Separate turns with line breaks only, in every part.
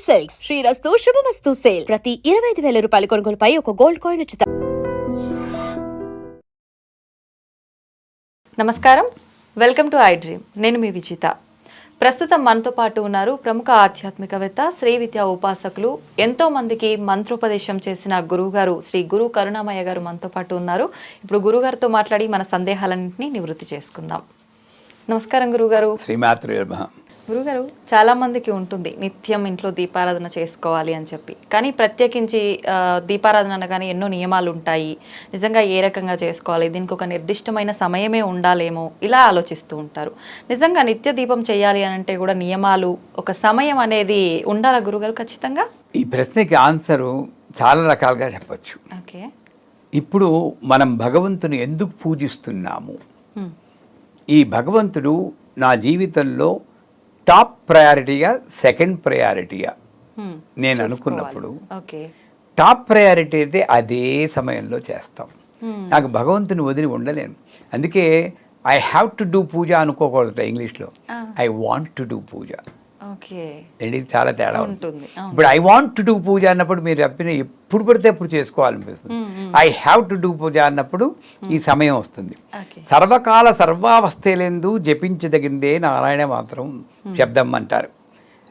Silks శ్రీరస్తు శుభమస్తు sale ప్రతి 25,000 రూపాయల కొనుగోలుపై ఒక గోల్డ్ కాయిన్ ఉచితం.
నమస్కారం, వెల్కమ్ టు ఐ డ్రీమ్. నేను మీ విజిత. ప్రస్తుతం మనతో పాటు ఉన్నారు ప్రముఖ ఆధ్యాత్మికవేత్త, శ్రీ విద్యా ఉపాసకులు, ఎంతో మందికి మంత్రోపదేశం చేసిన గురువుగారు శ్రీ గురు కరుణామయ్య గారు మనతో పాటు ఉన్నారు. ఇప్పుడు గురుగారితో మాట్లాడి మన సందేహాలన్నింటినీ నివృత్తి చేసుకుందాం. నమస్కారం గురుగారు.
శ్రీమాత్రే నమః.
గురుగారు, చాలా మందికి ఉంటుంది నిత్యం ఇంట్లో దీపారాధన చేసుకోవాలి అని చెప్పి, కానీ ప్రత్యేకించి దీపారాధన అనగానే ఎన్నో నియమాలు ఉంటాయి. నిజంగా ఏ రకంగా చేసుకోవాలి, దీనికి ఒక నిర్దిష్టమైన సమయమే ఉండాలేమో ఇలా ఆలోచిస్తూ ఉంటారు. నిజంగా నిత్య దీపం చేయాలి అని అంటే కూడా నియమాలు, ఒక సమయం అనేది ఉండాలా గురుగారు ఖచ్చితంగా?
ఈ ప్రశ్నకి ఆన్సరు చాలా రకాలుగా చెప్పచ్చు.
ఓకే.
ఇప్పుడు మనం భగవంతుని ఎందుకు పూజిస్తున్నాము? ఈ భగవంతుడు నా జీవితంలో టాప్ ప్రయారిటీగా, సెకండ్ ప్రయారిటీగా నేను అనుకున్నప్పుడు, టాప్ ప్రయారిటీ అయితే అదే సమయంలో చేస్తాం. నాకు భగవంతుని వదిలి ఉండలేను. అందుకే ఐ హ్యావ్ టు డూ పూజ అనుకోకూడదు ఇంగ్లీష్లో. ఐ వాంట్ టు డూ పూజ. రెండింటికి చాలా తేడా ఉంటుంది. ఇప్పుడు ఐ వాంట్ టు డూ పూజ అన్నప్పుడు మీరు చెప్పిన ఎప్పుడు పడితే ఎప్పుడు చేసుకోవాలనిపిస్తుంది. ఐ హ్యావ్ టు డూ పూజ అన్నప్పుడు ఈ సమయం వస్తుంది. సర్వకాల సర్వావస్థలందు జపించదగిందే నారాయణ మాత్రం శబ్దం అంటారు.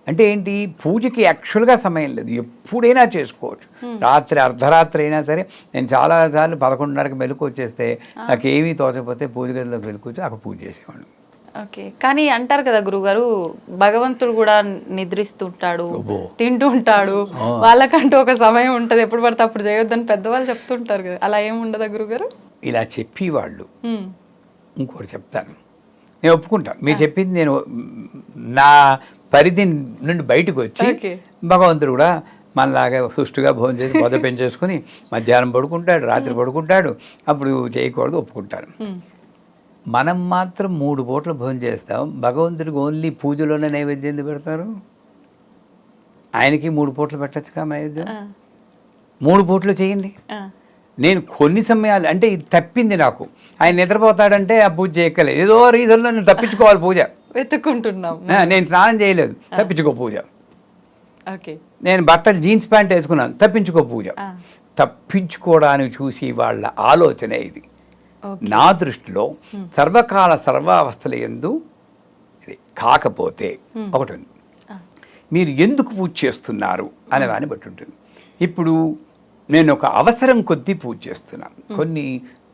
అంటే ఏంటి? పూజకి యాక్చువల్గా సమయం లేదు, ఎప్పుడైనా చేసుకోవచ్చు. రాత్రి అర్ధరాత్రి అయినా సరే. నేను చాలాసార్లు 11:30కి మెలకు వచ్చేస్తే నాకేమీ తోచకపోతే పూజ గదిలోకి వెళ్ళుకొచ్చి అక్కడ పూజ చేసేవాడు.
ఓకే. కానీ అంటారు కదా గురుగారు, భగవంతుడు కూడా నిద్రిస్తుంటాడు, తింటూ ఉంటాడు, వాళ్ళకంటూ ఒక సమయం ఉంటుంది, ఎప్పుడు పడితే అప్పుడు చేయొద్దని పెద్దవాళ్ళు చెప్తుంటారు కదా, అలా ఏమి ఉండదా గురుగారు?
ఇలా చెప్పేవాళ్ళు. ఇంకోటి చెప్తాను, నేను ఒప్పుకుంటాను. మీరు చెప్పింది నేను నా పరిధి నుండి బయటకు వచ్చి, భగవంతుడు కూడా మనలాగా సుష్టుగా భోజనం చేసి మొదలు పెంచేసుకుని మధ్యాహ్నం పడుకుంటాడు, రాత్రి పడుకుంటాడు, అప్పుడు చేయకూడదు, ఒప్పుకుంటాను. మనం మాత్రం 3 పూటలు భోజనం చేస్తాం. భగవంతుడికి ఓన్లీ పూజలోనే నైవేద్యం ఎందుకు పెడతారు? ఆయనకి 3 పూటలు పెట్టచ్చుగా నైవేద్యం. 3 పూటలు చేయండి. నేను కొన్ని సమయాలు అంటే ఇది తప్పింది నాకు. ఆయన నిద్రపోతాడంటే ఆ పూజ చేయక్కలేదు, ఏదో రీజన్లో నేను తప్పించుకోవాలి పూజ.
వెతుక్కుంటున్నాం.
నేను స్నానం చేయలేదు, తప్పించుకో పూజ. నేను బట్టలు జీన్స్ ప్యాంట్ వేసుకున్నాను, తప్పించుకో పూజ. తప్పించుకోవడానికి చూసి వాళ్ళ ఆలోచన ఇది. నా దృష్టిలో సర్వకాల సర్వావస్థల యందు కాకపోతే ఒకటి ఉంది, మీరు ఎందుకు పూజ చేస్తున్నారు అనే దాన్ని బట్టి ఉంటుంది. ఇప్పుడు నేను ఒక అవసరం కొద్దీ పూజ చేస్తున్నాను. కొన్ని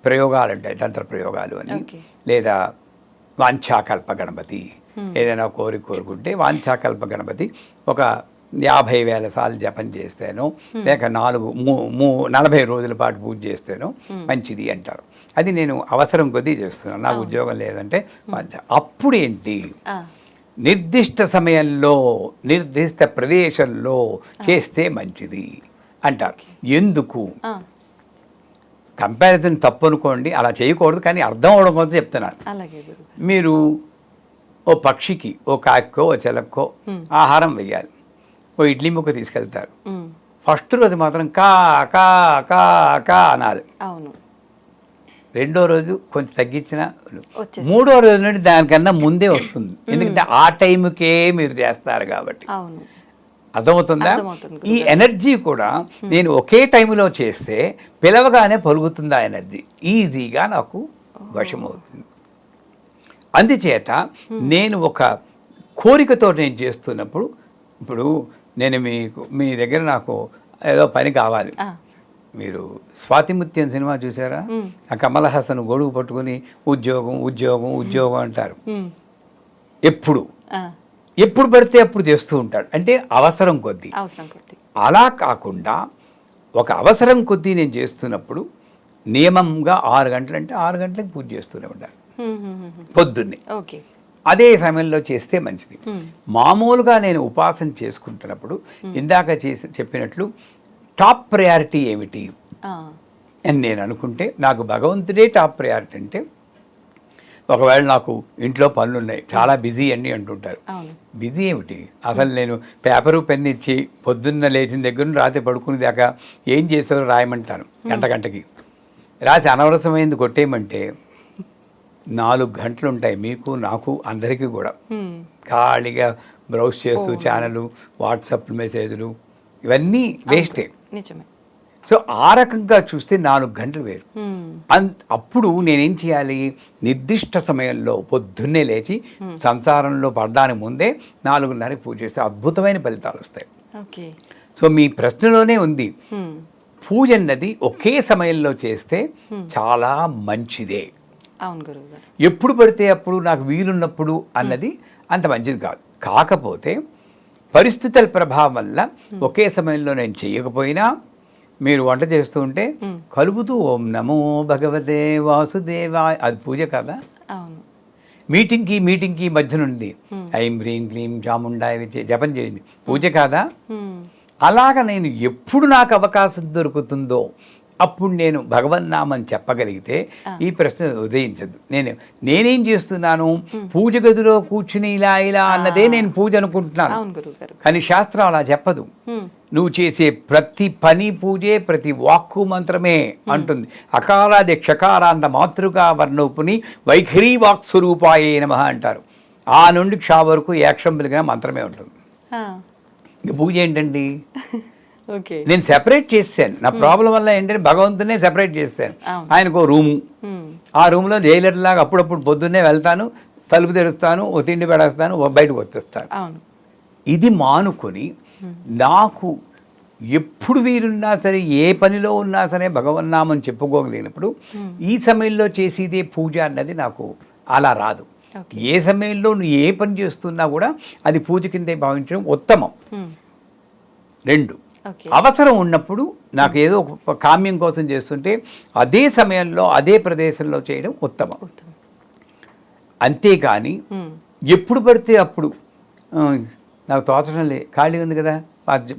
ప్రయోగాలు ఉంటాయి, తంత్ర ప్రయోగాలు అని, లేదా వాంఛాకల్ప గణపతి. ఏదైనా కోరుకుంటే వాంఛాకల్ప గణపతి ఒక 50,000 సార్లు జపం చేస్తేనో, లేక 40 రోజుల పాటు పూజ చేస్తేనో మంచిది అంటారు. అది నేను అవసరం కొద్దీ చేస్తున్నాను. నాకు ఉద్యోగం లేదంటే అప్పుడు ఏంటి, నిర్దిష్ట సమయంలో నిర్దిష్ట ప్రదేశంలో చేస్తే మంచిది అంటారు. ఎందుకు? కంపారిజన్ తప్పు అనుకోండి, అలా చేయకూడదు, కానీ అర్థం అవడం కోసం చెప్తున్నాను. మీరు ఓ పక్షికి, ఓ కాక్కో, ఓ చిలక్కో ఆహారం వెయ్యాలి. ఓ ఇడ్లీ ముక్క తీసుకెళ్తారు. ఫస్ట్ రోజు మాత్రం కా కా కా కా అనాలి. రెండో రోజు కొంచెం తగ్గించిన, మూడో రోజు నుండి దానికన్నా ముందే వస్తుంది. ఎందుకంటే ఆ టైంకే మీరు చేస్తారు కాబట్టి. అర్థమవుతుందా? ఈ ఎనర్జీ కూడా నేను ఒకే టైంలో చేస్తే పిలవగానే పలుకుతుంది. ఆ ఎనర్జీ ఈజీగా నాకు వశమవుతుంది. అందుచేత నేను ఒక కోరికతో నేను చేస్తున్నప్పుడు, ఇప్పుడు నేను మీ దగ్గర నాకు ఏదో పని కావాలి. మీరు స్వాతిముత్యం సినిమా చూసారా? ఆ కమల్ హాసన్ గొడుగు పట్టుకుని ఉద్యోగం ఉద్యోగం ఉద్యోగం అంటారు. ఎప్పుడు పడితే అప్పుడు చేస్తూ ఉంటాడు. అంటే అవసరం కొద్దీ. అలా కాకుండా ఒక అవసరం కొద్దీ నేను చేస్తున్నప్పుడు నియమంగా 6 గంటలు అంటే 6 గంటలకు పూజ చేస్తూనే ఉండాలి పొద్దున్నే. అదే సమయంలో చేస్తే మంచిది. మామూలుగా నేను ఉపాసన చేసుకుంటున్నప్పుడు ఇందాక చెప్పినట్లు టాప్ ప్రయారిటీ ఏమిటి అని నేను అనుకుంటే, నాకు భగవంతుడే టాప్ ప్రయారిటీ. అంటే ఒకవేళ నాకు ఇంట్లో పనులు ఉన్నాయి, చాలా బిజీ అన్నీ అంటుంటారు. బిజీ ఏమిటి? అసలు నేను పేపరు పెన్ ఇచ్చి పొద్దున్న లేచిన దగ్గర రాత్రి పడుకునే దాకా ఏం చేసారో రాయమంటాను. గంటకి రాసి అనవసరమైంది కొట్టేయమంటే 4 గంటలు ఉంటాయి మీకు, నాకు, అందరికీ కూడా. ఖాళీగా బ్రౌజ్ చేస్తూ ఛానల్, వాట్సాప్ మెసేజ్లు ఇవన్నీ వేస్టే.
నిజమే.
సో ఆ రకంగా చూస్తే 4 గంటలు వేరు. అప్పుడు నేనేం చేయాలి, నిర్దిష్ట సమయంలో పొద్దున్నే లేచి సంసారంలో పడడానికి ముందే 4:30కి పూజ చేస్తే అద్భుతమైన ఫలితాలు వస్తాయి.
ఓకే.
సో మీ ప్రశ్నలోనే ఉంది, పూజ అన్నది ఒకే సమయంలో చేస్తే చాలా మంచిదే.
అవును గురువుగారు.
ఎప్పుడు పడితే అప్పుడు నాకు వీలున్నప్పుడు అన్నది అంత మంచిది కాదు. కాకపోతే పరిస్థితుల ప్రభావం వల్ల ఒకే సమయంలో నేను చేయకపోయినా మీరు వంట చేస్తూ ఉంటే కలుపుతూ ఓం నమో భగవతే వాసుదేవాయ, అది పూజ కదా.
అవును.
మీటింగ్కి మధ్య నుండి ఐం హ్రీం క్లీం చాముండాయ జపం చేయండి, పూజ కాదా. అలాగ నేను ఎప్పుడు నాకు అవకాశం దొరుకుతుందో అప్పుడు నేను భగవన్నామం చెప్పగలిగితే ఈ ప్రశ్న ఉదయించదు. నేనేం చేస్తున్నాను, పూజ గదిలో కూర్చుని ఇలా అన్నదే నేను పూజ అనుకుంటున్నాను. కానీ శాస్త్రం అలా చెప్పదు. నువ్వు చేసే ప్రతి పని పూజే, ప్రతి వాక్కు మంత్రమే అంటుంది. అకారాది క్షకారాంత మాతృకా వర్ణోపుని వైఖరీ వాక్ స్వరూపాయే నమః అంటారు. ఆ నుండి క్షా వరకు ఏక్షం పిలిగిన మంత్రమే ఉంటుంది. ఇంక పూజ ఏంటండి. నేను సెపరేట్ చేశాను. నా ప్రాబ్లం వల్ల ఏంటంటే భగవంతునే సెపరేట్ చేశాను. ఆయనకు రూము, ఆ రూమ్లో జైలర్ లాగా అప్పుడప్పుడు పొద్దున్నే వెళ్తాను, తలుపు తెరుస్తాను, ఓ తిండి పెడేస్తాను, బయటకు వచ్చేస్తాను. ఇది మానుకొని నాకు ఎప్పుడు వీరున్నా సరే, ఏ పనిలో ఉన్నా సరే భగవన్నామం చెప్పుకోగలిగినప్పుడు ఈ సమయంలో చేసేదే పూజ అన్నది నాకు అలా రాదు. ఏ సమయంలో నువ్వు ఏ పని చేస్తున్నా కూడా అది పూజ కిందే భావించడం ఉత్తమం. 2, అవసరం ఉన్నప్పుడు నాకు ఏదో ఒక కామ్యం కోసం చేస్తుంటే అదే సమయంలో అదే ప్రదేశంలో చేయడం ఉత్తమం. అంతేకాని ఎప్పుడు పడితే అప్పుడు నాకు తోచడం లే, ఖాళీ ఉంది కదా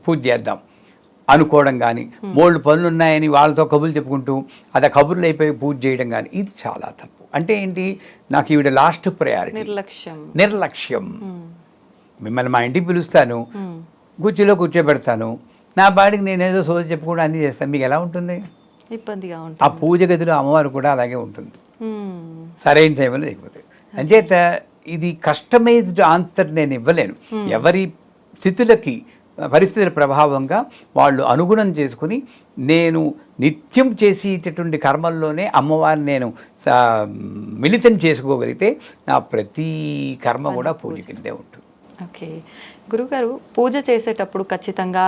పూజ చేద్దాం అనుకోవడం కానీ, మూడు పనులు ఉన్నాయని వాళ్ళతో కబుర్లు చెప్పుకుంటూ అది కబుర్లు అయిపోయి పూజ చేయడం కానీ, ఇది చాలా తప్పు. అంటే ఏంటి, నాకు ఈవిడ లాస్ట్ ప్రయారిటీ, నిర్లక్ష్యం. మిమ్మల్ని మా ఇంటికి పిలుస్తాను, కుర్చీలో కూర్చోబెడతాను, నా బాడికి నేనేదో సోది చెప్పుకుంటూ అన్నీ చేస్తాను, మీకు ఎలా ఉంటుంది?
ఇబ్బందిగా ఉంటుంది.
ఆ పూజ గదిలో అమ్మవారు కూడా అలాగే ఉంటుంది, సరైన సమయంలో లేకపోతే. అంచేత ఇది కస్టమైజ్డ్ ఆన్సర్ నేను ఇవ్వలేను. ఎవరి స్థితులకి, పరిస్థితుల ప్రభావంగా వాళ్ళు అనుగుణం చేసుకుని నేను నిత్యం చేసేటటువంటి కర్మల్లోనే అమ్మవారిని నేను మిళితం చేసుకోగలిగితే నా ప్రతి కర్మ కూడా పూజ కిందే ఉంటుంది.
ఓకే గురుగారు, పూజ చేసేటప్పుడు ఖచ్చితంగా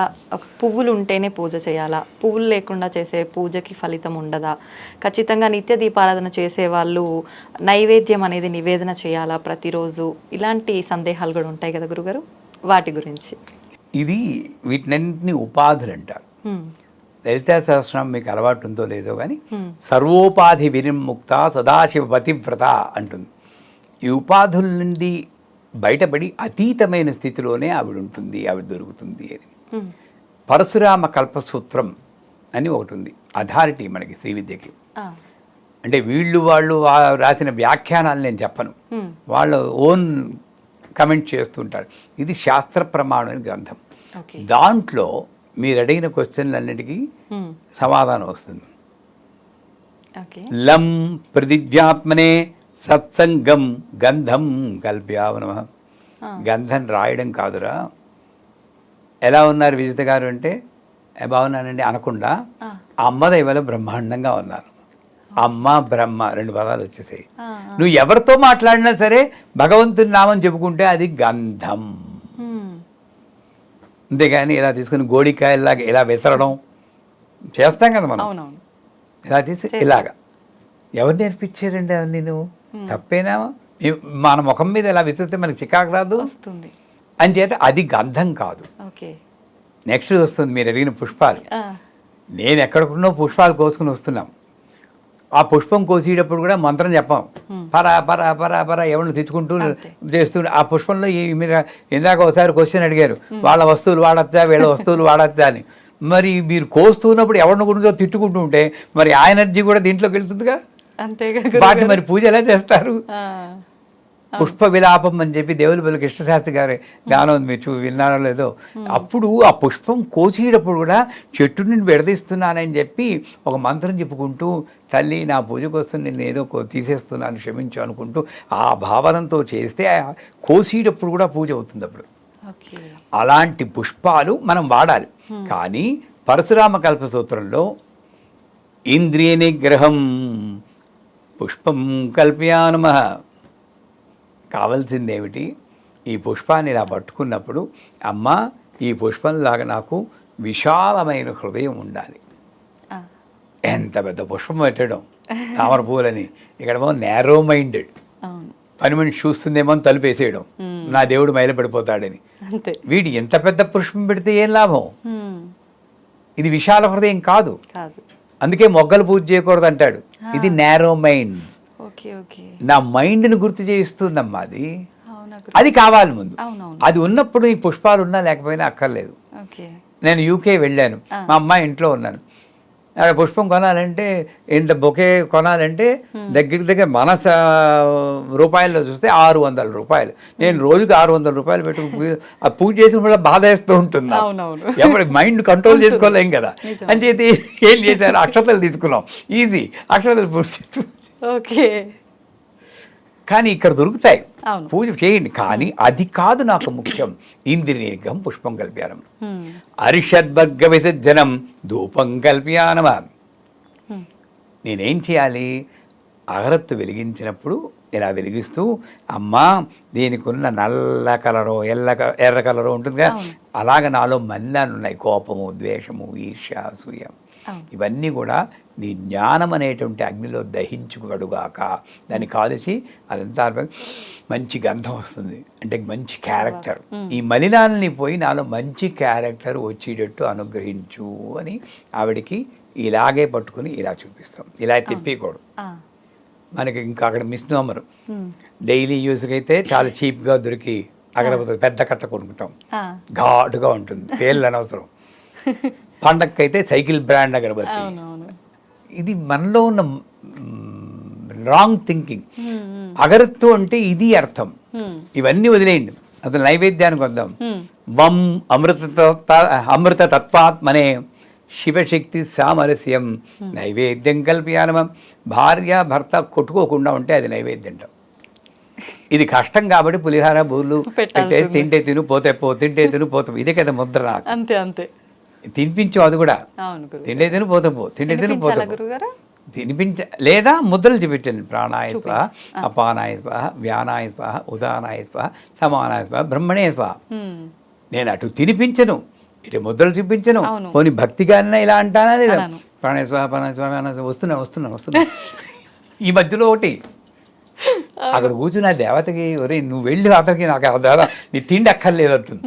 పువ్వులు ఉంటేనే పూజ చేయాలా, పువ్వులు లేకుండా చేసే పూజకి ఫలితం ఉండదా, ఖచ్చితంగా నిత్య దీపారాధన చేసే వాళ్ళు నైవేద్యం అనేది నివేదన చేయాలా ప్రతిరోజు, ఇలాంటి సందేహాలు కూడా ఉంటాయి కదా గురుగారు, వాటి గురించి?
ఇది వీటినన్నింటినీ ఉపాధులు అంటారు. లలితా సహస్రనామం మీకు అలవాటు ఉందో లేదో కానీ సర్వోపాధి వినిర్ముక్త సదాశివ పతివ్రత అంటుంది. ఈ ఉపాధుల నుండి బయటపడి అతీతమైన స్థితిలోనే ఆవిడ ఉంటుంది, ఆవిడ దొరుకుతుంది అని. పరశురామ కల్పసూత్రం అని ఒకటి ఉంది, అథారిటీ మనకి శ్రీ విద్యకి. అంటే వాళ్ళు రాసిన వ్యాఖ్యానాలు నేను చెప్పను, వాళ్ళ ఓన్ కమెంట్ చేస్తుంటారు. ఇది శాస్త్ర ప్రమాణమైన గ్రంథం. దాంట్లో మీరు అడిగిన క్వశ్చన్లన్నిటికీ సమాధానం వస్తుంది. లం ప్రతిజ్ఞాత్మనే సత్సంగం గంధం కల్ప్యావనమ. గంధం రాయడం కాదురా. ఎలా ఉన్నారు విజిత గారు అంటే, బాగున్నానండి అనకుండా అమ్మ దైవలో బ్రహ్మాండంగా ఉన్నాను. అమ్మ బ్రహ్మ 2 పదాలు వచ్చేసాయి. నువ్వు ఎవరితో మాట్లాడినా సరే భగవంతుని నామం చెప్పుకుంటే అది గంధం. అంతేగాని ఇలా తీసుకుని గోడికాయలాగా ఇలా విసరడం చేస్తాం కదా మనం. ఇలా తీసి ఇలాగా ఎవరు నేర్పించారండి అవన్నీ? నువ్వు తప్పేనా? మన ముఖం మీద ఇలా విసిరితే మనకి చికాకు రాదు అని చేత అది గంధం కాదు. నెక్స్ట్ వస్తుంది మీరు అడిగిన పుష్పాలు. నేను ఎక్కడికున్నో పుష్పాలు కోసుకుని వస్తున్నాం. ఆ పుష్పం కోసేటప్పుడు కూడా మంత్రం చెప్పాం, పరా పరా పరా పరా ఎవరిని తెచ్చుకుంటూ చేస్తూ. ఆ పుష్పంలో మీరు ఇందాక ఒకసారి క్వశ్చన్ అడిగారు, వాళ్ళ వస్తువులు వాడచ్చా వీళ్ళ వస్తువులు వాడచ్చా అని. మరి మీరు కోస్తున్నప్పుడు ఎవరిని గురించో తిట్టుకుంటూ ఉంటే మరి ఆ ఎనర్జీ కూడా దీంట్లోకి వెళ్తుందిగా. వాటిని మరి పూజ ఎలా చేస్తారు? పుష్ప విలాపం అని చెప్పి దేవులపల్లి కృష్ణశాస్త్రి గారి గానం ఉంది, మీరు విన్నారో లేదో. అప్పుడు ఆ పుష్పం కోసేటప్పుడు కూడా చెట్టు నుండి విడదీస్తున్నానని చెప్పి ఒక మంత్రం చెప్పుకుంటూ, తల్లి నా పూజ కోసం నేను ఏదో తీసేస్తున్నాను క్షమించు అనుకుంటూ ఆ భావనతో చేస్తే కోసేటప్పుడు కూడా పూజ అవుతుంది. అప్పుడు అలాంటి పుష్పాలు మనం వాడాలి. కానీ పరశురామ కల్ప సూత్రంలో ఇంద్రియ నిగ్రహం పుష్పం కల్పయానమః, కావాల్సిందేమిటి, ఈ పుష్పాన్ని ఇలా పట్టుకున్నప్పుడు అమ్మ ఈ పుష్పంలాగా నాకు విశాలమైన హృదయం ఉండాలి. ఎంత పెద్ద పుష్పం పెట్టడం తామర పూలని, ఇక్కడేమో నేరో మైండెడ్, పని మనిషి చూస్తుందేమో అని తలుపేసేయడం, నా దేవుడు మైల పడిపోతాడని. వీడు ఎంత పెద్ద పుష్పం పెడితే ఏం లాభం? ఇది విశాల హృదయం కాదు. అందుకే మొగ్గలు పూజ చేయకూడదు అంటాడు. ఇది నేరో మైండ్. నా మైండ్ని గుర్తు చేయిస్తుందమ్మా అది. అది కావాలి ముందు. అది ఉన్నప్పుడు ఈ పుష్పాలు ఉన్నా లేకపోయినా అక్కర్లేదు. నేను యూకే వెళ్ళాను, మా అమ్మాయి ఇంట్లో ఉన్నాను. అక్కడ పుష్పం కొనాలంటే, ఇంత బొకే కొనాలంటే దగ్గర మన రూపాయల్లో చూస్తే 600 రూపాయలు. నేను రోజుకి 600 రూపాయలు పెట్టి ఆ పూజ చేసిన వల్ల బాధ వేస్తూ ఉంటుంది. ఎవరి మైండ్ కంట్రోల్ చేసుకోలేం కదా అని చెప్పి ఏం చేశారు, అక్షతలు తీసుకున్నాం. ఈజీ, అక్షతలు పూజ చేస్తూ. కానీ ఇక్కడ దొరుకుతాయి, పూజ చేయండి. కానీ అది కాదు నాకు ముఖ్యం. ఇంద్రియనిగ్రహం పుష్పం కల్ప్యానం, అరిషద్వర్గ విసర్జనం ధూపం కల్ప్యానమా. నేనేం చేయాలి, అగరత్తు వెలిగించినప్పుడు ఇలా వెలిగిస్తూ, అమ్మా దీనికి ఉన్న నల్ల కలరు ఎర్ర కలరు ఉంటుందిగా, అలాగ నాలో మలినాలు ఉన్నాయి, కోపము, ద్వేషము, ఈర్ష్య, అసూయ, ఇవన్నీ కూడా నీ జ్ఞానం అనేటువంటి అగ్నిలో దహించుకడుగాక. దాన్ని కాల్చి అదంతా మంచి గంధం వస్తుంది, అంటే మంచి క్యారెక్టర్. ఈ మలినాలని పోయి నాలో మంచి క్యారెక్టర్ వచ్చేటట్టు అనుగ్రహించు అని ఆవిడికి ఇలాగే పట్టుకుని ఇలా చూపిస్తాం. ఇలా తిప్పకూడదు. మనకి ఇంకా అక్కడ మిస్నోమర్ డైలీ యూజ్కి అయితే చాలా చీప్గా దొరికి అగరబత్తులు పెద్ద కట్ట కొనుక్కుంటాం, ఘాటుగా ఉంటుంది, పేర్లు అనవసరం. పండగకైతే సైకిల్ బ్రాండ్ అగరబత్తి. ఇది మనలో ఉన్న రాంగ్ థింకింగ్. అగరత్తు అంటే ఇది అర్థం. ఇవన్నీ వదిలేయండి, అసలు నైవేద్యానికి వద్దాం. వం అమృత తత్వాత్మనే శివశక్తి సామరస్యం నైవేద్యం కల్పయానమం. భార్య భర్త కొట్టుకోకుండా ఉంటే అది నైవేద్యం. ఇది కష్టం కాబట్టి పులిహార బూర్లు పెట్టే, తింటే తిను పోతే పో, తింటే తిను పోతే, ఇదే కదా ముద్ర. నాకు అంతే అంతే తినిపించు, అది కూడా తిండే తిను పోతే పో, తిండే తిను పోతే తినిపించ, లేదా ముద్రలు చూపించండి. ప్రాణాయ స్వాహ, అపానాయ స్వాహ, వ్యానాయ స్వాహ, ఉదానాయ స్వాహ, సమానాయ స్వాహ, బ్రహ్మణే స్వాహ. నేను అటు తినిపించను, ఇటు ముద్రలు చూపించను. పోనీ భక్తిగానే ఇలా అంటానా లేదా, ప్రాణాయ స్వాహ, అపానాయ స్వాహ, వస్తున్నా. ఈ మధ్యలో ఒకటి అక్కడ కూర్చున్న దేవతకి, ఒరే నువ్వు వెళ్ళి అతనికి నాకు దేవత నీ తిండి అక్కర్లేదు అంటుంది.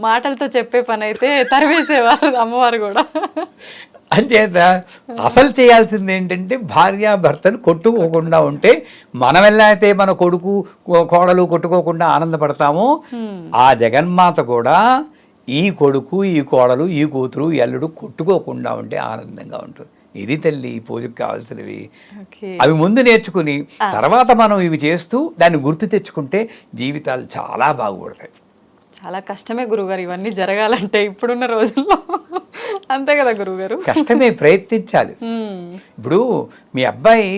మాటలతో చెప్పే పని అయితే తరివేసేవారు అమ్మవారు కూడా.
అంచేత అసలు చేయాల్సింది ఏంటంటే భార్యాభర్తలు కొట్టుకోకుండా ఉంటే, మనం ఎలా అయితే మన కొడుకు కోడలు కొట్టుకోకుండా ఆనందపడతామో, ఆ జగన్మాత కూడా ఈ కొడుకు, ఈ కోడలు, ఈ కూతురు, ఈ అల్లుడు కొట్టుకోకుండా ఉంటే ఆనందంగా ఉంటుంది. ఇది తల్లి పూజకు కావాల్సినవి. అవి ముందు నేర్చుకుని తర్వాత మనం ఇవి చేస్తూ దాన్ని గుర్తు తెచ్చుకుంటే జీవితాలు చాలా బాగుపడతాయి.
చాలా కష్టమే గురుగారు ఇవన్నీ జరగాలంటే ఇప్పుడున్న రోజుల్లో. అంతే కదా గురుగారు,
కష్టమే, ప్రయత్నించాలి. ఇప్పుడు మీ అబ్బాయి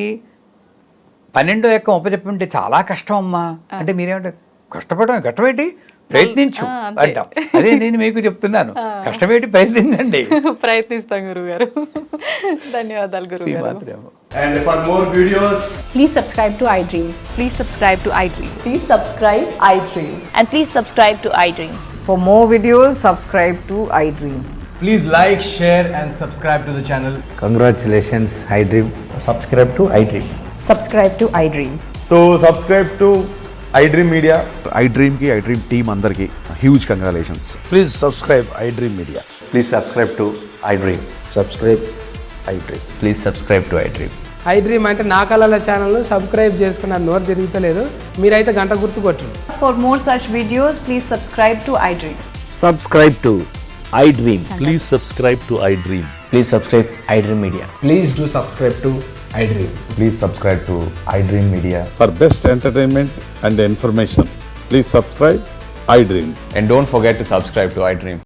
12వ ఎక్కం ఉపచెప్పుంటే చాలా కష్టం అమ్మా అంటే మీరేమంటారు, కష్టపడడం కష్టమేంటి, ప్రయత్నించు అంటాం. అదే నేను మీకు చెప్తున్నాను, కష్టమేంటి, ప్రయత్నించండి.
ప్రయత్నిస్తాం గురుగారు. ధన్యవాదాలు గురుగారు.
And for more videos,
please subscribe to iDream.
Please subscribe to iDream.
Please subscribe iDream.
And please subscribe to iDream.
For more videos, subscribe to iDream.
please like, share and subscribe to the channel.
Congratulations, iDream.
Subscribe to iDream.
Subscribe to iDream.
So subscribe to iDream Media.
iDream ki iDream team andarki huge congratulations.
Please subscribe iDream Media.
Please subscribe to iDream.
Subscribe iDream.
Please subscribe to iDream.
iDream అంటే నా కళల ఛానల్ను subscribe చేసుకున్న నోరు తిరుగుతలేదు, మీరైతే గంట గుర్తు కొట్టండి.
For more such videos, please subscribe to iDream.
Subscribe to iDream.
Please subscribe to iDream.
Please subscribe iDream Media.
Please do subscribe to iDream.
Please subscribe to iDream Media.
For best entertainment and information, please subscribe iDream.
And don't forget to subscribe to iDream.